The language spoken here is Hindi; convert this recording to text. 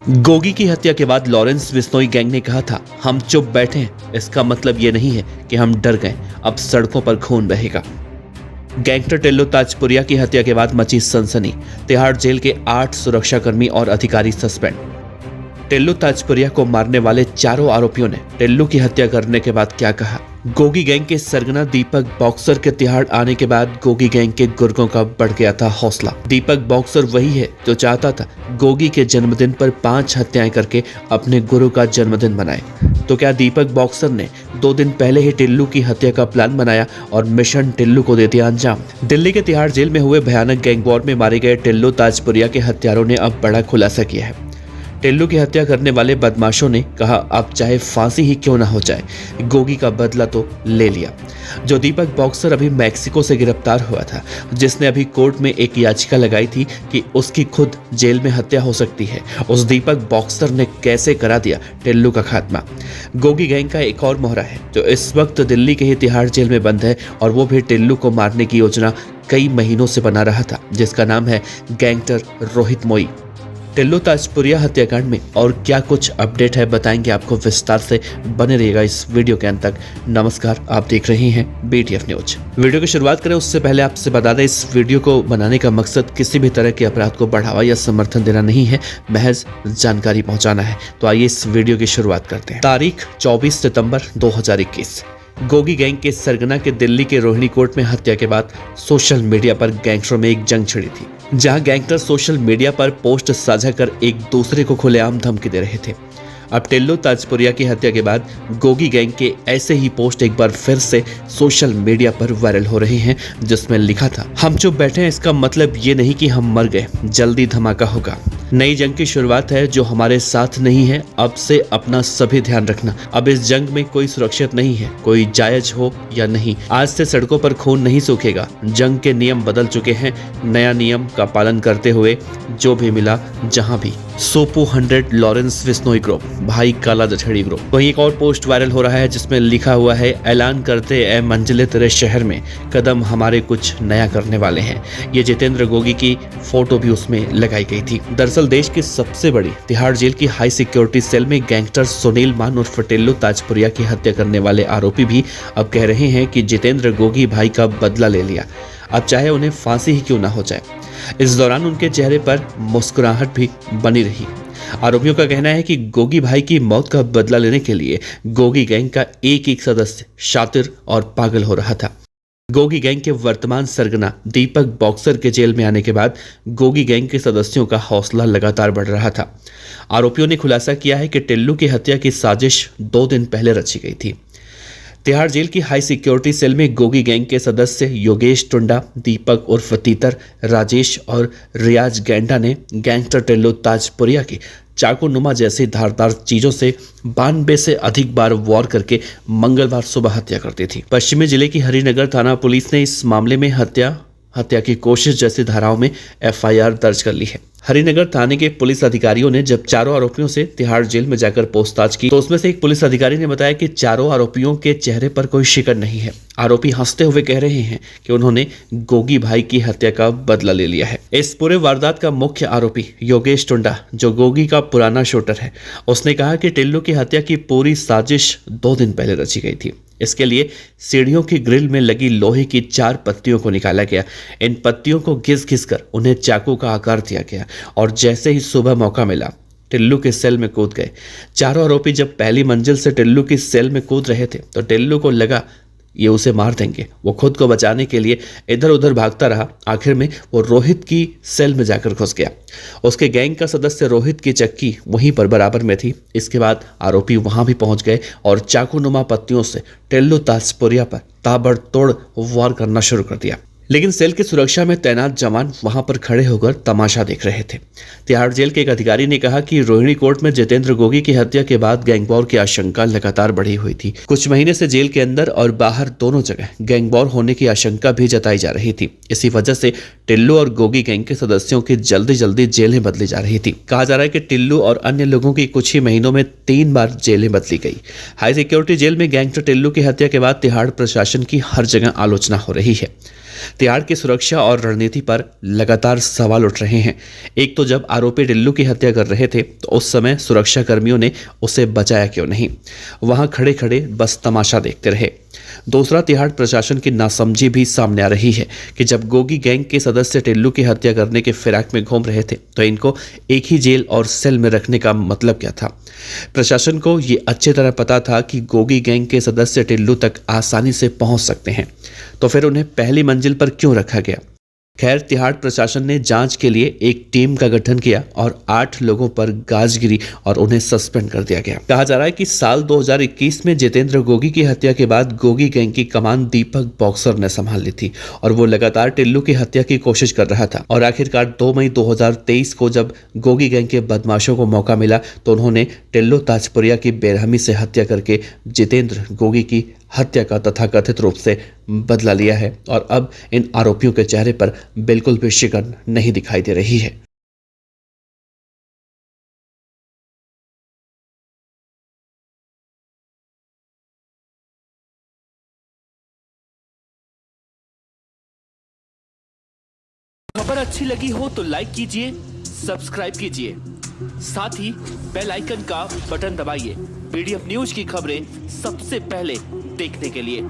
गोगी की हत्या के बाद लॉरेंस बिश्नोई गैंग ने कहा था, हम चुप बैठे हैं, इसका मतलब ये नहीं है कि हम डर गए, अब सड़कों पर खून बहेगा। गैंगस्टर टिल्लू ताजपुरिया की हत्या के बाद मची सनसनी, तिहाड़ जेल के 8 सुरक्षाकर्मी और अधिकारी सस्पेंड। टिल्लू ताजपुरिया को मारने वाले चारों आरोपियों ने टिल्लू की हत्या करने के बाद क्या कहा? गोगी गैंग के सरगना दीपक बॉक्सर के तिहाड़ आने के बाद गोगी गैंग के गुर्गों का बढ़ गया था हौसला। दीपक बॉक्सर वही है जो चाहता था गोगी के जन्मदिन पर 5 हत्याएं करके अपने गुरु का जन्मदिन मनाए। तो क्या दीपक बॉक्सर ने 2 दिन पहले ही टिल्लू की हत्या का प्लान बनाया और मिशन टिल्लू को दे दिया अंजाम? दिल्ली के तिहाड़ जेल में हुए भयानक गैंग वॉर में मारे गए टिल्लू ताजपुरिया के हत्यारों ने अब बड़ा खुलासा किया है। टिल्लू की हत्या करने वाले बदमाशों ने कहा, अब चाहे फांसी ही क्यों ना हो जाए, गोगी का बदला तो ले लिया। जो दीपक बॉक्सर अभी मैक्सिको से गिरफ्तार हुआ था, जिसने अभी कोर्ट में एक याचिका लगाई थी कि उसकी खुद जेल में हत्या हो सकती है, उस दीपक बॉक्सर ने कैसे करा दिया टिल्लू का खात्मा। गोगी गैंग का एक और मोहरा है जो इस वक्त दिल्ली के ही तिहाड़ जेल में बंद है, और वो भी टिल्लू को मारने की योजना कई महीनों से बना रहा था, जिसका नाम है गैंगस्टर रोहित मोई। टिल्लू ताजपुरिया हत्याकांड में और क्या कुछ अपडेट है बताएंगे आपको विस्तार से, बने रहिएगा इस वीडियो के अंत तक। नमस्कार, आप देख रहे हैं BTF न्यूज। वीडियो की शुरुआत करें उससे पहले आपसे बता दें, इस वीडियो को बनाने का मकसद किसी भी तरह के अपराध को बढ़ावा या समर्थन देना नहीं है, महज जानकारी पहुंचाना है। तो आइए इस वीडियो की शुरुआत करते हैं। तारीख 24 सितंबर 2021। गोगी गैंग के सरगना के दिल्ली के रोहिणी कोर्ट में हत्या के बाद सोशल मीडिया पर गैंगस्टरों में एक जंग छिड़ी थी, जहां गैंगस्टर सोशल मीडिया पर पोस्ट साझा कर एक दूसरे को खुलेआम धमकी दे रहे थे। अब टिल्लू ताजपुरिया की हत्या के बाद गोगी गैंग के ऐसे ही पोस्ट एक बार फिर से सोशल मीडिया पर वायरल हो रहे हैं, जिसमें लिखा था, हम चुप बैठे हैं, इसका मतलब ये नहीं कि हम मर गए, जल्दी धमाका होगा। नई जंग की शुरुआत है जो हमारे साथ नहीं है, अब से अपना सभी ध्यान रखना। अब इस जंग में कोई सुरक्षित नहीं है, कोई जायज हो या नहीं। आज से सड़कों पर खून नहीं सूखेगा, जंग के नियम बदल चुके हैं, नया नियम का पालन करते हुए जो भी मिला जहां भी। सोपू 100 लॉरेंस बिश्नोई ग्रुप, भाई काला दछड़ी ग्रुप। वहीं एक और पोस्ट वायरल हो रहा है जिसमें लिखा हुआ है, ऐलान करते ए मंजिले तेरे शहर में, कदम हमारे कुछ नया करने वाले हैं। ये जितेंद्र गोगी की फोटो भी उसमें लगाई गई थी। दरअसल देश की सबसे बड़ी तिहाड़ जेल की हाई सिक्योरिटी सेल में गैंगस्टर सुनील मान उर्फ टिल्लू ताजपुरिया की हत्या करने वाले आरोपी भी अब कह रहे हैं कि जितेंद्र गोगी भाई का बदला ले लिया, अब चाहे उन्हें फांसी ही क्यों ना हो जाए। इस दौरान उनके चेहरे पर मुस्कुराहट भी बनी रही। आरोपियों का कहना है कि गोगी भाई की मौत का बदला लेने के लिए गोगी गैंग का एक सदस्य शातिर और पागल हो रहा था। गोगी गैंग के वर्तमान सरगना दीपक बॉक्सर के जेल में आने के बाद गोगी गैंग के सदस्यों का हौसला लगातार बढ़ रहा था। आरोपियों ने खुलासा किया है कि टिल्लू की हत्या की साजिश 2 दिन पहले रची गई थी। तिहाड़ जेल की हाई सिक्योरिटी सेल में गोगी गैंग के सदस्य योगेश टुंडा, दीपक उर्फ तीतर, राजेश और रियाज गैंडा ने गैंगस्टर टिल्लू ताजपुरिया की चाकूनुमा जैसी धारदार चीजों से 92 से अधिक बार वार करके मंगलवार सुबह हत्या कर दी थी। पश्चिमी जिले की हरिनगर थाना पुलिस ने इस मामले में हत्या की कोशिश जैसी धाराओं में FIR दर्ज कर ली है। हरिनगर थाने के पुलिस अधिकारियों ने जब चारों आरोपियों से तिहाड़ जेल में जाकर पूछताछ की, तो उसमें से एक पुलिस अधिकारी ने बताया कि चारों आरोपियों के चेहरे पर कोई शिकन नहीं है। आरोपी हंसते हुए कह रहे हैं कि उन्होंने गोगी भाई की हत्या का बदला ले लिया है। इस पूरे वारदात का मुख्य आरोपी योगेश टुंडा, जो गोगी का पुराना शूटर है, उसने कहा कि टिल्लू की हत्या की पूरी साजिश 2 दिन पहले रची गई थी। इसके लिए सीढ़ियों की ग्रिल में लगी लोहे की 4 पत्तियों को निकाला गया। इन पत्तियों को घिस कर उन्हें चाकू का आकार दिया गया और जैसे ही सुबह मौका मिला टिल्लू के सेल में कूद गए। चारों आरोपी जब पहली मंजिल से टिल्लू की सेल में कूद रहे थे तो टिल्लू को लगा ये उसे मार देंगे। वो खुद को बचाने के लिए इधर उधर भागता रहा। आखिर में वो रोहित की सेल में जाकर घुस गया। उसके गैंग का सदस्य रोहित की चक्की वहीं पर बराबर में थी। इसके बाद आरोपी वहां भी पहुंच गए और चाकूनुमा पत्तियों से टिल्लू ताजपुरिया पर ताबड़तोड़ वार करना शुरू कर दिया। लेकिन सेल की सुरक्षा में तैनात जवान वहां पर खड़े होकर तमाशा देख रहे थे। तिहाड़ जेल के एक अधिकारी ने कहा कि रोहिणी कोर्ट में जितेंद्र गोगी की हत्या के बाद गैंगवॉर की आशंका लगातार बढ़ी हुई थी। कुछ महीने से जेल के अंदर और बाहर दोनों जगह गैंगवॉर होने की आशंका भी जताई जा रही थी। इसी वजह से टिल्लू और गोगी गैंग के सदस्यों की जल्दी जल्दी जेलें बदली जा रही थी। कहा जा रहा है कि टिल्लू और अन्य लोगों की कुछ ही महीनों में 3 बार जेलें बदली गई। हाई सिक्योरिटी जेल में गैंगस्टर टिल्लू की हत्या के बाद तिहाड़ प्रशासन की हर जगह आलोचना हो रही है। तिहाड़ की सुरक्षा और रणनीति पर लगातार सवाल उठ रहे हैं। एक तो जब आरोपी टिल्लू की हत्या कर रहे थे तो उस समय सुरक्षा कर्मियों ने उसे बचाया क्यों नहीं, वहां खड़े खड़े बस तमाशा देखते रहे। दूसरा, तिहाड़ प्रशासन की नासमझी भी सामने आ रही है कि जब गोगी गैंग के सदस्य टिल्लू की हत्या करने के फिराक में घूम रहे थे तो इनको एक ही जेल और सेल में रखने का मतलब क्या था। प्रशासन को ये अच्छी तरह पता था कि गोगी गैंग के सदस्य टिल्लू तक आसानी से पहुंच सकते हैं, तो फिर उन्हें पहली मंजिल पर क्यों रखा गया। खैर, तिहाड़ प्रशासन ने जांच के लिए एक टीम का गठन किया और 8 लोगों पर गाज गिरी और उन्हें सस्पेंड कर दिया गया। कहा जा रहा है कि साल 2021 में जितेंद्र गोगी की हत्या के बाद गोगी गैंग की कमान दीपक बॉक्सर ने संभाल ली थी और वो लगातार टिल्लू की हत्या की कोशिश कर रहा था। और आखिरकार 2 मई 2023 को जब गोगी गैंग के बदमाशों को मौका मिला तो उन्होंने टिल्लू ताजपुरिया की बेरहमी से हत्या करके जितेंद्र गोगी की हत्या का तथाकथित रूप से बदला लिया है और अब इन आरोपियों के चेहरे पर बिल्कुल भी शिकन नहीं दिखाई दे रही है। खबर अच्छी लगी हो तो लाइक कीजिए, सब्सक्राइब कीजिए, साथ ही बेल आइकन का बटन दबाइए। पीडीएफ न्यूज की खबरें सबसे पहले देखने के लिए।